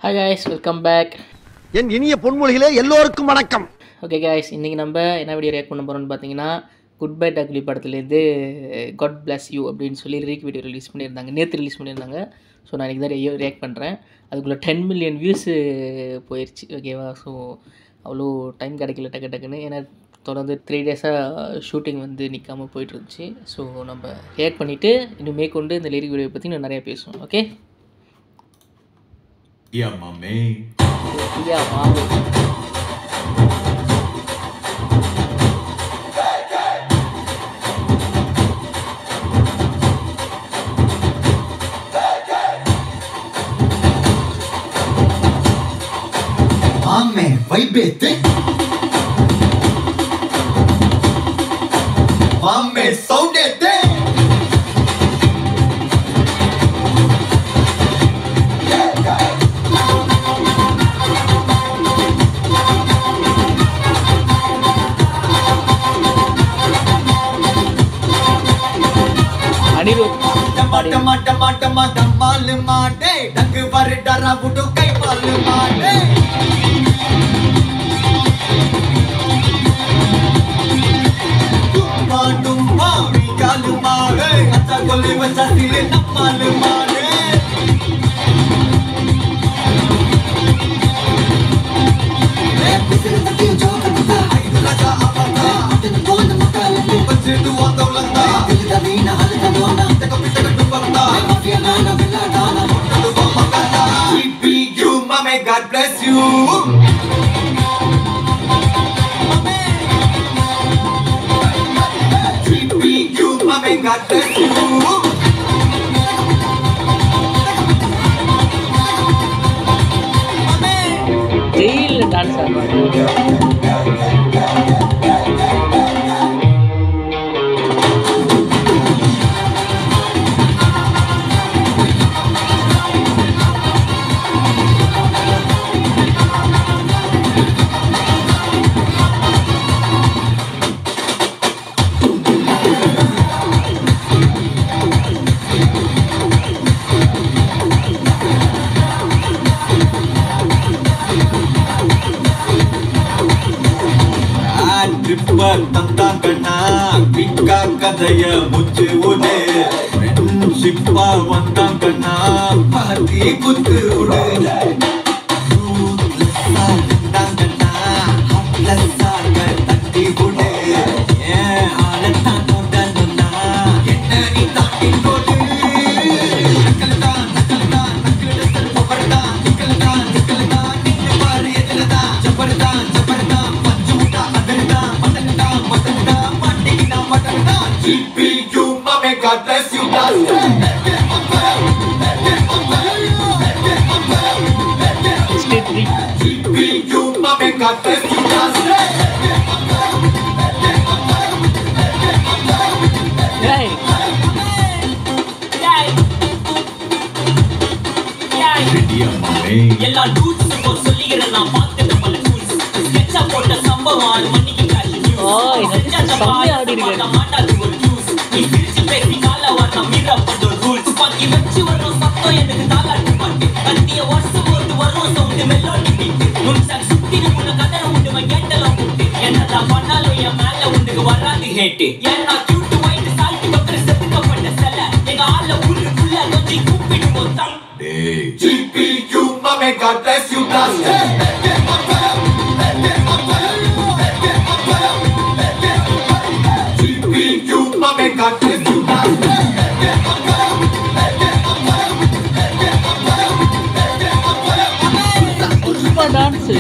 Hi guys, welcome back. என் இனிய பொன்மொழிகளே எல்லோருக்கும் வணக்கம். ஓகே காய்ஸ், இன்றைக்கி நம்ம என்ன வீடியோ ரியாக்ட் பண்ண போகிறோம்னு பார்த்தீங்கன்னா, குட் பை டக்லி படத்துலேருந்து காட் பிளஸ் யூ அப்படின்னு சொல்லி லிரிக் வீடியோ ரிலீஸ் பண்ணியிருந்தாங்க. நேற்று ரிலீஸ் பண்ணியிருந்தாங்க. ஸோ நான் இன்றைக்கி தான் ரியாக்ட் பண்ணுறேன். அதுக்குள்ளே 10 மில்லியன் வியூஸு போயிடுச்சு. ஓகேவா? ஸோ அவ்வளோ டைம் கிடைக்கல டக்குன்னு. ஏன்னா தொடர்ந்து 3 டேஸாக ஷூட்டிங் வந்து நிற்காமல் போயிட்டுருந்துச்சு. ஸோ நம்ம ரியாக்ட் பண்ணிவிட்டு இன்னும் மேற்கொண்டு இந்த லிரிக் வீடியோ பற்றி இன்னும் நிறையா பேசுவோம். Okay? Yeah, my man. Yeah, wow. Amen. Vaibete. Amen. Saudete. टमाटर माल माटे डंग पर डरा बुडू कई माल माटे डुम्बा विकाल मारे अच्छा गोली बच्चा सिले नमाल मारे पिसर तकी जो करता आई राजा आपका तेरे कौन मकाल में बच्चे दुआ दौलता दिल दा वीना हल दा दोना तक पिट माफिया गाना बिल्ला गाना मोटू बम्मा गाना you mama God bless you you mama God bless you ஜெயில டான்ஸ் ஆடுறாங்க. ತಂದಾಕಣ್ಣ ಬಿಕ್ಕ ಕದಯ ಮುಚ್ಚು ಉಡೆ ಫ್ರೆಂಡ್ಶಿಪ್ಪ ಒಂದಾಕಣ್ಣ ಪಾರ್ಟಿ ಕುತ್ತು ಉಡೆ தட்டி உடே ஏன் ஆளத்தான் கொண்டா என்ன நீ தாட்டி கொடு நக்கல்தான் பபர்தான் நிக்கல்தான் நின்னு பாரு எதிரதான் ஜபர்தான் பஞ்சு முட்டா அதர்தான் மட்டன்தான் மாட்டிக்கினா மட்டன்தான் GPU mama God bless you GPU mama God bless you எல்லா டூட்ஸுக்கும் சொல்லிக்கிறேன் நான் பார்த்துட்ட பல டூல்ஸ் ஸ்கெட்சா போட்ட சம்பவம் அது மணிக்கு காஷ் நியூஸ் செஞ்சா தப்பா மாட்டாது ஒரு நியூஸ் நீ பிரிச்சு பேசி கால வரணும் மீறப்பட்ட ஒரு ரூல்ஸ் பாக்கி வச்சு வரும் சத்தம் எனக்கு தாளாட்டு பாட்டு கத்திய வருஷம் போட்டு வரும் சவுண்டு மெல்லோடி பீட்டு முன்சாக் சுத்தின உள்ள கதற உண்டு கேட்டலாம் போட்டு என்னதான் பண்ணாலும் என் மேல உண்டுக்கு வராது ஹேட்டு ஏன்னா கியூட்டு ஒயிட் சால்ட் பக்கர செத்துக்கப்பட்ட செல எங்க ஆள ஊருக்குள்ள கொஞ்சம் கூப்பிடுவோம் தான் GPU mama God bless you GPU mama God bless you Pushpa dance.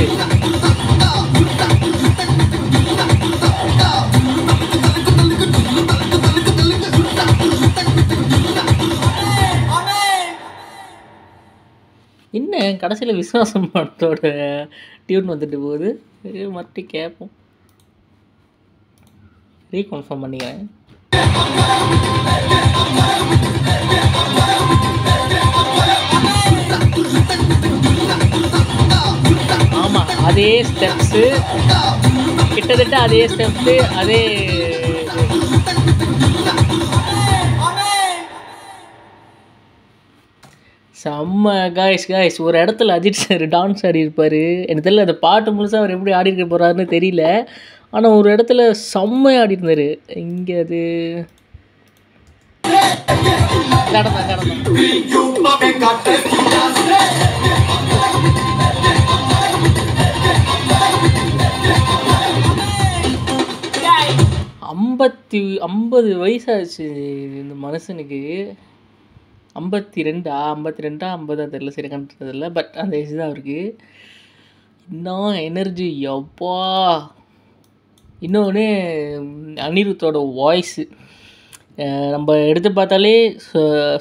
என்ன கடைசியில் விஸ்வாசம் படத்தோட டியூன் வந்துட்டு போகுது. மறுபடியும் கேட்போம். ரீகன்ஃபார்ம் பண்ணிக்கிறேன். ஆமாம், அதே ஸ்டெப்ஸு கிட்டத்தட்ட அதே ஸ்டெப்ஸு அதே செம்ம காய்ஸ் ஒரு இடத்துல அஜித் சார் டான்ஸ் ஆடி இருப்பார். எனக்கு தெரியல அந்த பாட்டு முழுசாக அவர் எப்படி ஆடி இருக்க போகிறாருன்னு தெரியல. ஆனால் ஒரு இடத்துல செம்மையாக ஆடி இருந்தார். இங்கே அது கடந்தான் ஐம்பது வயசாச்சு இந்த மனுஷனுக்கு. 52 50 தெரில, சரி கண்டுறதில்ல. பட் அந்த வயசு தான் அவருக்கு. இன்னும் எனர்ஜி எப்பா. இன்னொன்று அனிருத்தோட வாய்ஸு நம்ம எடுத்து பார்த்தாலே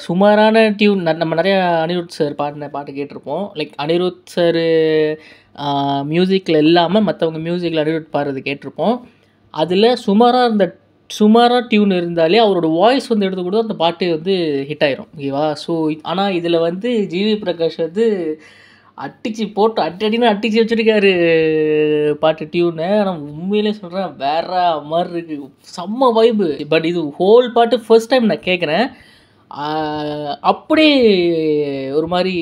சுமாரான டியூன். நம்ம நிறையா அனிருத் சார் பாடின பாட்டு கேட்டிருப்போம். லைக் அனிருத் சார் மியூசிக்கில் இல்லாமல் மற்றவங்க மியூசிக்கில் அனிருத் பாடுறது கேட்டிருப்போம். அதில் சுமாராக டியூன் இருந்தாலே அவரோட வாய்ஸ் வந்து எடுத்து கூட அந்த பாட்டு வந்து ஹிட் ஆயிரும். ஓகேவா? ஸோ ஆனால் இதில் வந்து ஜிவி பிரகாஷ் வந்து அடித்து போட்டு அடிச்சு வச்சுருக்காரு பாட்டு டியூனை. ஆனால் உண்மையிலே சொல்கிறேன் வேற மாதிரி இருக்குது, செம்ம வைப்பு. பட் இது ஹோல் பாட்டு ஃபர்ஸ்ட் டைம் நான் கேட்குறேன். அப்படியே ஒரு மாதிரி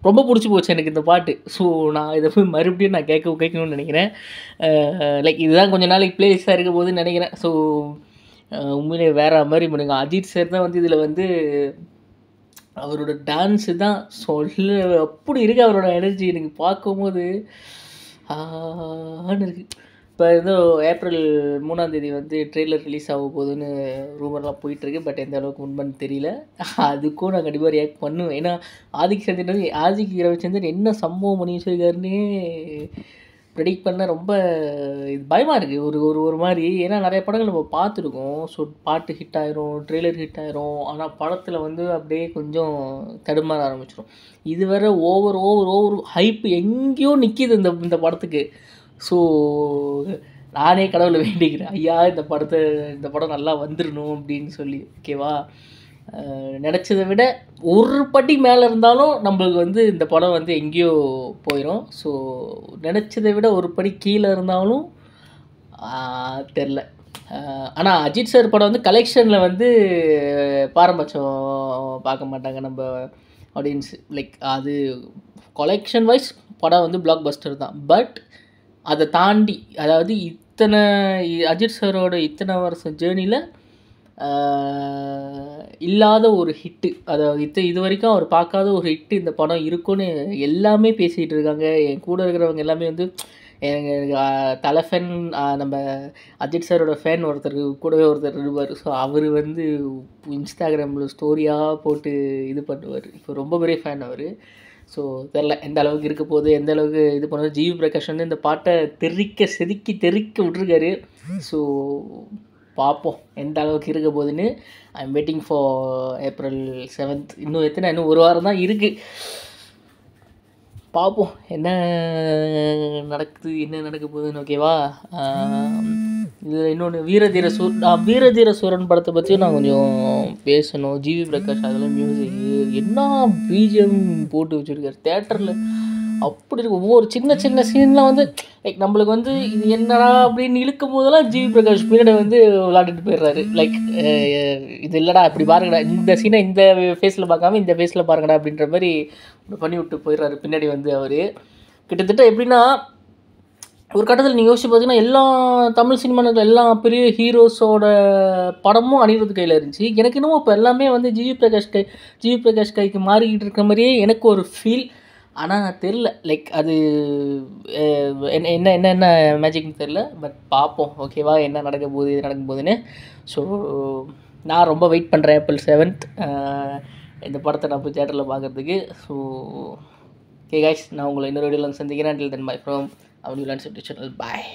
ரொம்ப பிடிச்சி போச்சு எனக்கு இந்த பாட்டு. ஸோ நான் இதை போய் மறுபடியும் நான் கேட்கணும்னு நினைக்கிறேன். லைக் இதுதான் கொஞ்சம் நாளைக்கு பிளேலிஸ்டாக இருக்க போதுன்னு நினைக்கிறேன். ஸோ உண்மையிலே வேறு மாதிரி பண்ணுங்க. அஜித் சார் தான் வந்து இதில் வந்து அவரோட டான்ஸு தான் சொல்ல அப்படி இருக்குது. அவரோட எனர்ஜி எனக்கு பார்க்கும்போது இருக்குது. இப்போ ஏதோ ஏப்ரல் 3ஆம் தேதி வந்து ட்ரெய்லர் ரிலீஸ் ஆக போகுதுன்னு ரூமர்லாம் போயிட்டுருக்கு. பட் எந்த அளவுக்கு உண்மைன்னு தெரியல. அதுக்கும் நான் கண்டிப்பாக ரியாக்ட் பண்ணுவேன். ஏன்னா ஆதிக் ரவிச்சந்திரன் என்ன சம்பவம் பண்ணி வச்சுருக்காருன்னு ப்ரெடிக்ட் பண்ண ரொம்ப இது பயமாக இருக்குது. ஒரு மாதிரி. ஏன்னா நிறைய படங்கள் நம்ம பார்த்துருக்கோம். ஸோ பாட்டு ஹிட் ஆயிரும், ட்ரெய்லர் ஹிட் ஆயிரும். ஆனால் படத்தில் வந்து அப்படியே கொஞ்சம் தடுமாற ஆரம்பிச்சிடும். இது வேற ஓவர் ஹைப்பு எங்கேயோ நிற்கிது இந்த படத்துக்கு. ஸோ நானே கடவுளை வேண்டிக்கிறேன், ஐயா இந்த படம் நல்லா வந்துடணும் அப்படின்னு சொல்லி. ஓகேவா? நினச்சதை விட ஒரு படி மேலே இருந்தாலும் நம்மளுக்கு வந்து இந்த படம் வந்து எங்கேயோ போயிடும். ஸோ நினச்சதை விட ஒரு படி கீழே இருந்தாலும் தெரில. ஆனால் அஜித் சார் படம் வந்து கலெக்ஷனில் வந்து பாரபட்சம் பார்க்க மாட்டாங்க நம்ம ஆடியன்ஸு. லைக் அது கலெக்ஷன் வைஸ் படம் வந்து பிளாக் பஸ்டர் தான். பட் அதை தாண்டி, அதாவது அஜித் சாரோட இத்தனை வருஷம் ஜேர்னியில் இல்லாத ஒரு ஹிட்டு, அதாவது இது வரைக்கும் அவர் பார்க்காத ஒரு ஹிட்டு இந்த படம் இருக்குன்னு எல்லாமே பேசிகிட்டு இருக்காங்க. என் கூட இருக்கிறவங்க எல்லாமே வந்து எனக்கு தலை ஃபேன், நம்ம அஜித் சாரோட ஃபேன் கூடவே ஒருத்தர் இருப்பார். ஸோ அவர் வந்து இன்ஸ்டாகிராமில் ஸ்டோரியாக போட்டு இது பண்ணுவார். இப்போ ரொம்ப பெரிய ஃபேன் அவர். ஸோ தெரில எந்த அளவுக்கு இருக்க போகுது, எந்த அளவுக்கு இது பண்ணுவார். ஜிவி பிரகாஷ் வந்து இந்த பாட்டை தெறிக்க விட்ருக்காரு. ஸோ பார்ப்போம் எந்த அளவுக்கு இருக்க போகுதுன்னு. I am waiting for April 7th. இன்னும் ஒரு வாரம் தான் இருக்குது. பார்ப்போம் என்ன நடக்க போகுதுன்னு. ஓகேவா? இதில் இன்னொன்று வீரதீர சூரன் படத்தை பற்றியும் நான் கொஞ்சம் பேசணும். ஜிவி பிரகாஷ் அதில் மியூசிக் என்ன பிஜிஎம் போட்டு வச்சுருக்காரு தேட்டரில். அப்படி இருக்கும். ஒவ்வொரு சின்ன சீன்லாம் வந்து லைக் நம்மளுக்கு வந்து இது என்னடா அப்படின்னு இழுக்கும் போதெல்லாம் ஜிவி பிரகாஷ் பின்னாடி வந்து விளையாடிட்டு போயிடுறாரு. லைக் இது இல்லைடா இப்படி பாருங்கடா, இந்த சீனை இந்த ஃபேஸில் பார்க்காம இந்த ஃபேஸில் பாருங்கடா அப்படின்ற மாதிரி பண்ணி விட்டு போயிடுறாரு பின்னாடி வந்து அவர். கிட்டத்தட்ட எப்படின்னா ஒரு கட்டத்தில் நீங்கள் யோசிச்சு பார்த்தீங்கன்னா எல்லா தமிழ் சினிமாவில் எல்லா பெரிய ஹீரோஸோட படமும் அனிருத் கையில் இருந்துச்சு. எனக்கு இன்னமும் இப்போ எல்லாமே வந்து ஜிவி பிரகாஷ் கைக்கு மாறிக்கிட்டு இருக்க மாதிரியே எனக்கு ஒரு ஃபீல். ஆனால் தெரில லைக் அது என்ன மேஜிக்னு தெரில. பட் பார்ப்போம். ஓகேவா? என்ன நடக்க போகுதுன்னு. ஸோ நான் ரொம்ப வெயிட் பண்ணுறேன் ஏப்ரல் 7th இந்த படத்தை நான் போய் தியேட்டரில் பார்க்குறதுக்கு. ஸோ ஓகே கைஸ், நான் உங்களை இன்னொரு வீடியோவில் சந்திக்கிறேன். Until then, bye from Avani Lands YouTube channel. Bye.